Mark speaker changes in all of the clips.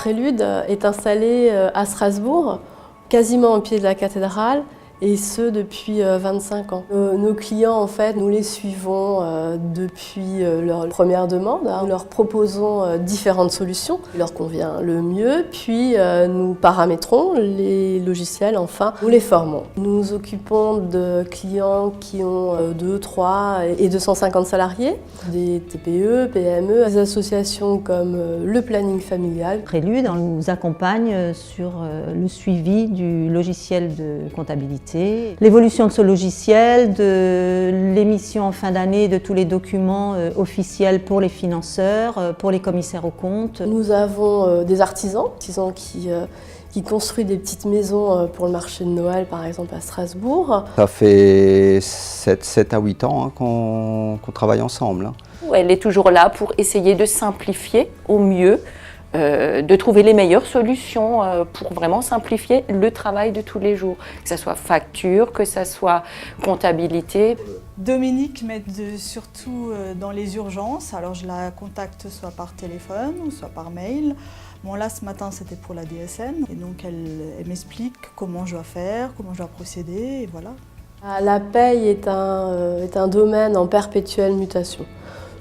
Speaker 1: Prélude est installé à Strasbourg, quasiment au pied de la cathédrale, et ce depuis 25 ans. Nos clients, en fait, nous les suivons depuis leur première demande. Nous leur proposons différentes solutions qui leur convient le mieux, puis nous paramétrons les logiciels, enfin, nous les formons. Nous nous occupons de clients qui ont 2, 3 et 250 salariés, des TPE, PME, des associations comme le planning familial.
Speaker 2: Prélude nous accompagne sur le suivi du logiciel de comptabilité, l'évolution de ce logiciel, de l'émission en fin d'année de tous les documents officiels pour les financeurs, pour les commissaires aux comptes.
Speaker 1: Nous avons des artisans qui construisent des petites maisons pour le marché de Noël, par exemple à Strasbourg.
Speaker 3: Ça fait 7 à 8 ans qu'on travaille ensemble.
Speaker 4: Elle est toujours là pour essayer de simplifier au mieux, de trouver les meilleures solutions pour vraiment simplifier le travail de tous les jours, que ce soit facture, que ce soit comptabilité.
Speaker 5: Dominique m'aide surtout dans les urgences, alors je la contacte soit par téléphone ou soit par mail. Bon là ce matin c'était pour la DSN et donc elle m'explique comment je dois faire, comment je dois procéder et voilà.
Speaker 1: La paye est un domaine en perpétuelle mutation.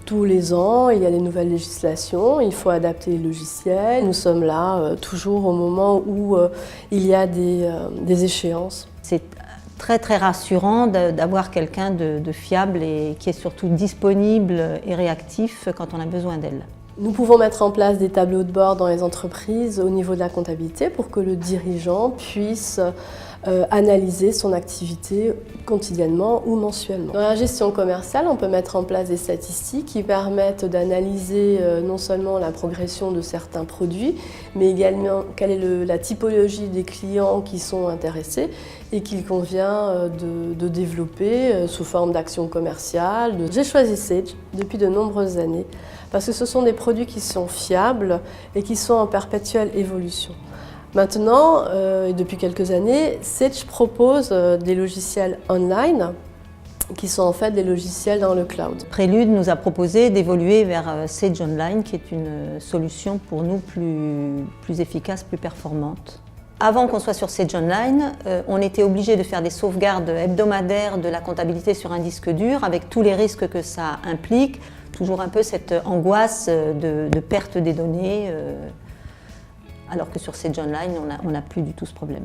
Speaker 1: Tous les ans, il y a des nouvelles législations, il faut adapter les logiciels. Nous sommes là toujours au moment où il y a des échéances.
Speaker 2: C'est très très rassurant d'avoir quelqu'un de fiable et qui est surtout disponible et réactif quand on a besoin d'elle.
Speaker 1: Nous pouvons mettre en place des tableaux de bord dans les entreprises au niveau de la comptabilité pour que le dirigeant puisse analyser son activité quotidiennement ou mensuellement. Dans la gestion commerciale, on peut mettre en place des statistiques qui permettent d'analyser non seulement la progression de certains produits, mais également quelle est la typologie des clients qui sont intéressés et qu'il convient de développer sous forme d'actions commerciales. J'ai choisi Sage depuis de nombreuses années parce que ce sont des produits qui sont fiables et qui sont en perpétuelle évolution. Maintenant, et depuis quelques années, Sage propose des logiciels online qui sont en fait des logiciels dans le cloud.
Speaker 2: Prélude nous a proposé d'évoluer vers Sage Online, qui est une solution pour nous plus efficace, plus performante. Avant qu'on soit sur Sage Online, on était obligé de faire des sauvegardes hebdomadaires de la comptabilité sur un disque dur, avec tous les risques que ça implique. Toujours un peu cette angoisse de perte des données. Alors que sur Sage Online, on n'a plus du tout ce problème.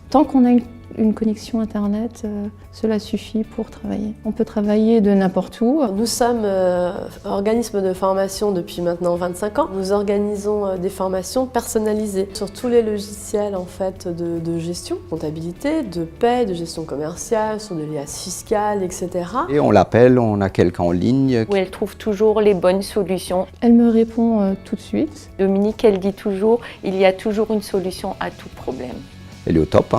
Speaker 6: Tant qu'on a une connexion Internet, cela suffit pour travailler. On peut travailler de n'importe où.
Speaker 1: Nous sommes organisme de formation depuis maintenant 25 ans. Nous organisons des formations personnalisées sur tous les logiciels en fait, de gestion, comptabilité, de paie, de gestion commerciale, sur de l'IAS fiscale, etc.
Speaker 3: Et on l'appelle, on a quelqu'un en ligne.
Speaker 4: Où elle trouve toujours les bonnes solutions.
Speaker 6: Elle me répond tout de suite.
Speaker 4: Dominique, elle dit toujours, il y a toujours une solution à tout problème.
Speaker 3: Elle est au top.